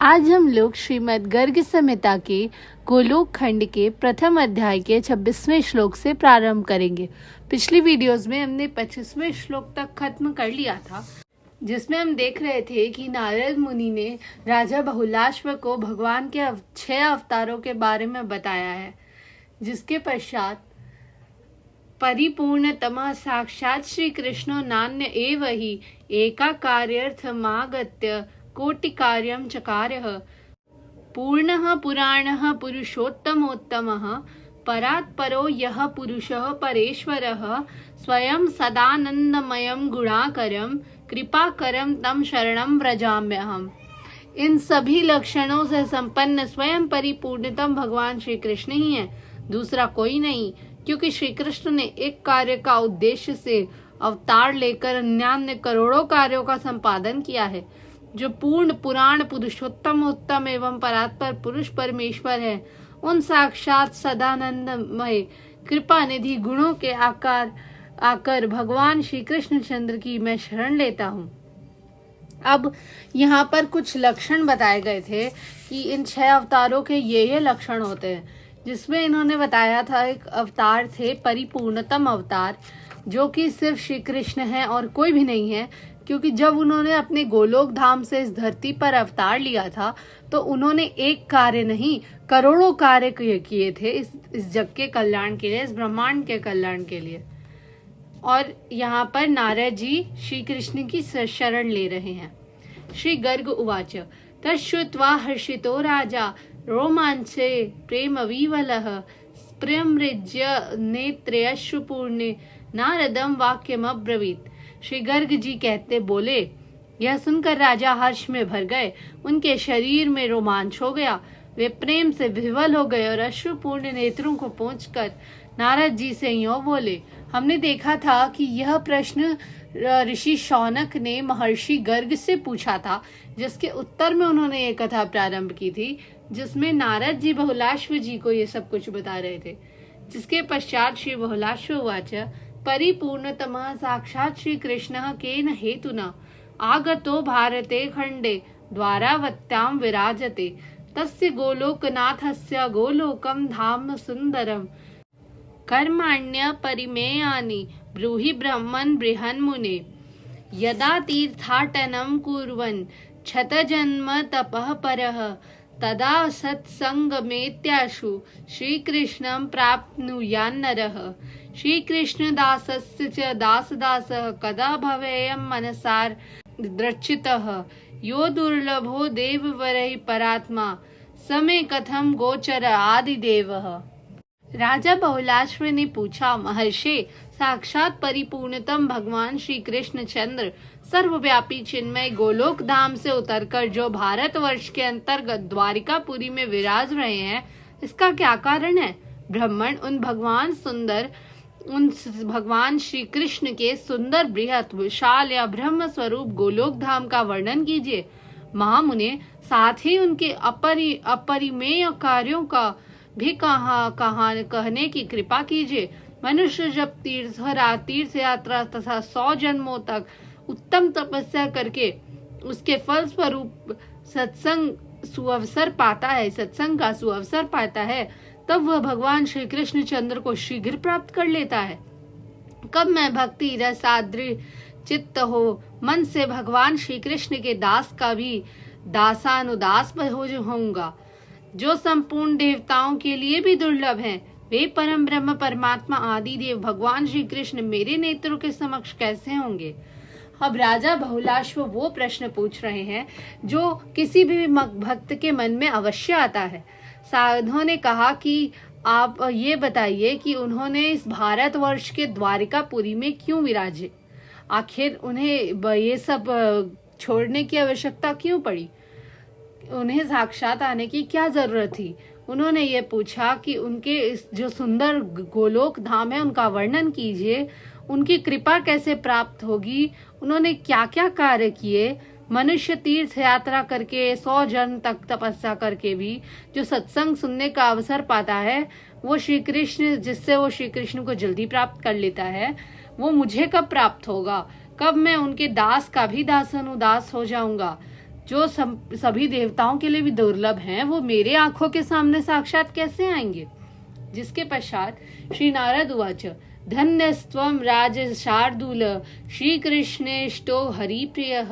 आज हम लोग श्रीमद् गर्ग संहिता के गोलोक खंड के प्रथम अध्याय के 26वें श्लोक से प्रारंभ करेंगे। पिछली वीडियोस में हमने 25वें श्लोक तक खत्म कर लिया था, जिसमें हम देख रहे थे कि नारद मुनि ने राजा बहुलाश्व को भगवान के 6 अवतारों के बारे में बताया है, जिसके पश्चात परिपूर्णतमः साक्षात श्री कृष्णो नान्य एव हि एका कार्यार्थमागत्य कोटि कार्यं चकारः पूर्णः पुराणः पुरुषोत्तमोत्तमः परात् परो यः पुरुषः परेश्वरः स्वयं सदानंदमयं गुणाकरं कृपाकरं तम शरणं व्रजाम्यहम्। इन सभी लक्षणों से संपन्न स्वयं परिपूर्णतम भगवान श्री कृष्ण ही हैं, दूसरा कोई नहीं, क्योंकि श्री कृष्ण ने एक कार्य का उद्देश्य से अवतार लेकर अन्य करोड़ों कार्यों का संपादन किया है। जो पूर्ण पुराण पुरुषोत्तम उत्तम एवं परात्पर पुरुष परमेश्वर है, उन साक्षात सदानंदमय कृपा निधि गुणों के आकार आकर भगवान श्री कृष्ण चंद्र की मैं शरण लेता हूँ। अब यहाँ पर कुछ लक्षण बताए गए थे कि इन 6 अवतारों के ये लक्षण होते हैं, जिसमें इन्होंने बताया था एक अवतार थे परिपूर्णतम अवतार, जो कि सिर्फ श्री कृष्ण है और कोई भी नहीं है, क्योंकि जब उन्होंने अपने गोलोक धाम से इस धरती पर अवतार लिया था तो उन्होंने एक कार्य नहीं करोड़ों कार्य किए थे इस जग के कल्याण के लिए, इस ब्रह्मांड के कल्याण के लिए। और यहाँ पर नारद जी श्री कृष्ण की शरण ले रहे हैं। श्री गर्ग उवाच तच्छ्रुत्वा हर्षितो राजा रोमांचे प्रेम विवलः स्पृमृज्य नेत्रयश्रुपूर्णे नारदम वाक्यमब्रवीत्। श्री गर्ग जी कहते बोले, यह सुनकर राजा हर्ष में भर गए, उनके शरीर में रोमांच हो गया, वे प्रेम से विह्वल हो गए और अश्रुपूर्ण नेत्रों को पोंछकर नारद जी से यूं बोले, हमने देखा था कि यह प्रश्न ऋषि शौनक ने महर्षि गर्ग से पूछा था, जिसके उत्तर में उन्होंने ये कथा प्रारंभ की थी, जिसमें नारद जी बहुलाश्व जी को ये सब कुछ बता रहे थे। जिसके पश्चात श्री बहुलाश्व उवाच परिपूर्णतमः साक्षात् श्री कृष्णः केन हेतुना आगतो भारते खंडे द्वारावत्यां विराजते तस्य गोलोकनाथस्य गोलोकं धाम सुंदरम कर्माण्य परिमेयानि ब्रूहि ब्रह्मन् बृहन्मुने यदा तीर्थाटनं कुर्वन् क्षतजन्म तपः परः तदा सत्संगमेत्याशु श्रीकृष्णं प्राप्नुयान्नरः। श्रीकृष्णदासस्य च दासदासः कदा भवेयं मनसार द्रक्षितः यो दुर्लभो देववरैः परात्मा समे कथम गोचर आदिदेवः। राजा बहुलाश्व ने पूछा, महर्षि साक्षात परिपूर्णतम भगवान श्री कृष्ण चंद्र सर्वव्यापी चिन्मय गोलोक धाम से उतरकर जो भारतवर्ष के अंतर्गत द्वारिकापुरी में विराज रहे हैं, इसका क्या कारण है? ब्राह्मण उन भगवान श्री कृष्ण के सुंदर बृहत विशाल या ब्रह्म स्वरूप गोलोक धाम का वर्णन कीजिए। महामुने, साथ ही उनके अपरिमेय कार्यों का भी कहने की कृपा कीजिए। मनुष्य जब तीर्थ यात्रा तथा 100 जन्मों तक उत्तम तपस्या करके उसके फल स्वरूप सत्संग का सुअवसर पाता है, तब वह भगवान श्री कृष्ण चंद्र को शीघ्र प्राप्त कर लेता है। कब मैं भक्ति रस आद्र चित्त हो मन से भगवान श्री कृष्ण के दास का भी दासानुदास होऊंगा, जो संपूर्ण देवताओं के लिए भी दुर्लभ हैं। वे परम ब्रह्म परमात्मा आदि देव भगवान श्री कृष्ण मेरे नेत्रों के समक्ष कैसे होंगे? अब राजा बहुलाश्व वो प्रश्न पूछ रहे हैं जो किसी भी भक्त के मन में अवश्य आता है। उन्होंने कहा कि आप ये बताइए कि उन्होंने इस भारतवर्ष के द्वारिकापुरी में क्यों विराजे, आखिर उन्हें ये सब छोड़ने की आवश्यकता क्यों पड़ी, उन्हें साक्षात आने की क्या जरूरत थी? उन्होंने ये पूछा कि उनके इस जो सुंदर गोलोक धाम है उनका वर्णन कीजिए, उनकी कृपा कैसे प्राप्त होगी, उन्होंने क्या क्या कार्य किए। मनुष्य तीर्थ यात्रा करके 100 जन्म तक तपस्या करके भी जो सत्संग सुनने का अवसर पाता है, वो श्री कृष्ण जिससे वो श्री कृष्ण को जल्दी प्राप्त कर लेता है, वो मुझे कब प्राप्त होगा? कब मैं उनके दास का भी दासानुदास हो जाऊंगा? जो सभी देवताओं के लिए भी दुर्लभ हैं, वो मेरे आंखों के सामने साक्षात कैसे आएंगे। जिसके पश्चात श्री नारद उवाच धन्यस्त्वं राज शार्दूल श्रीकृष्णेष्टो हरिप्रियः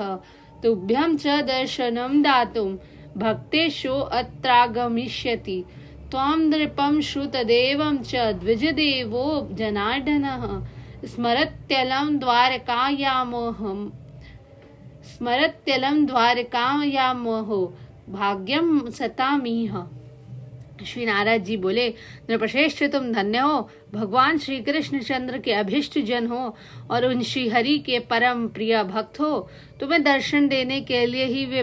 तुभ्यं च दर्शनं दातुं भक्तेषु अत्रागमिष्यति त्वां नृपं श्रुतदेवं च द्विजदेवो जनार्दनः स्मरत्यलं द्वारकायामोहो भाग्यम सतामीह। श्री नारद जी बोले, नृपश्रेष्ठ तुम धन्य हो, भगवान श्री कृष्ण चंद्र के अभिष्ट जन हो और उन श्री हरि के परम प्रिय भक्त हो। तुम्हें दर्शन देने के लिए ही वे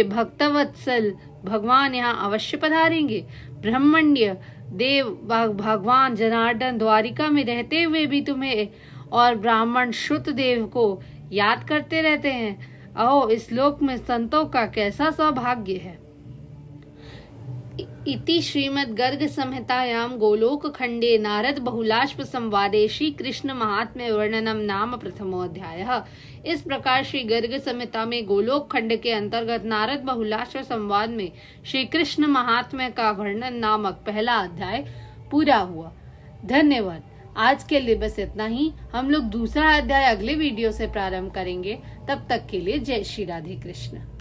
भक्तवत्सल भगवान यहाँ अवश्य पधारेंगे। ब्रह्मण्य देव भगवान जनार्दन द्वारिका में रहते हुए भी तुम्हें और ब्राह्मण श्रुत देव को याद करते रहते हैं। अहो, इस लोक में संतों का कैसा सौभाग्य है। इति श्रीमद् गर्ग संहितायां गोलोक खंडे नारद बहुलाश्व संवादे श्री कृष्ण महात्म्य वर्णनम नाम प्रथमोऽध्यायः। इस प्रकार श्री गर्ग संहिता में गोलोक खंड के अंतर्गत नारद बहुलाश्व संवाद में श्री कृष्ण महात्म्य का वर्णन नामक पहला अध्याय पूरा हुआ। धन्यवाद। आज के लिए बस इतना ही। हम लोग दूसरा अध्याय अगले वीडियो से प्रारंभ करेंगे। तब तक के लिए जय श्री राधे कृष्ण।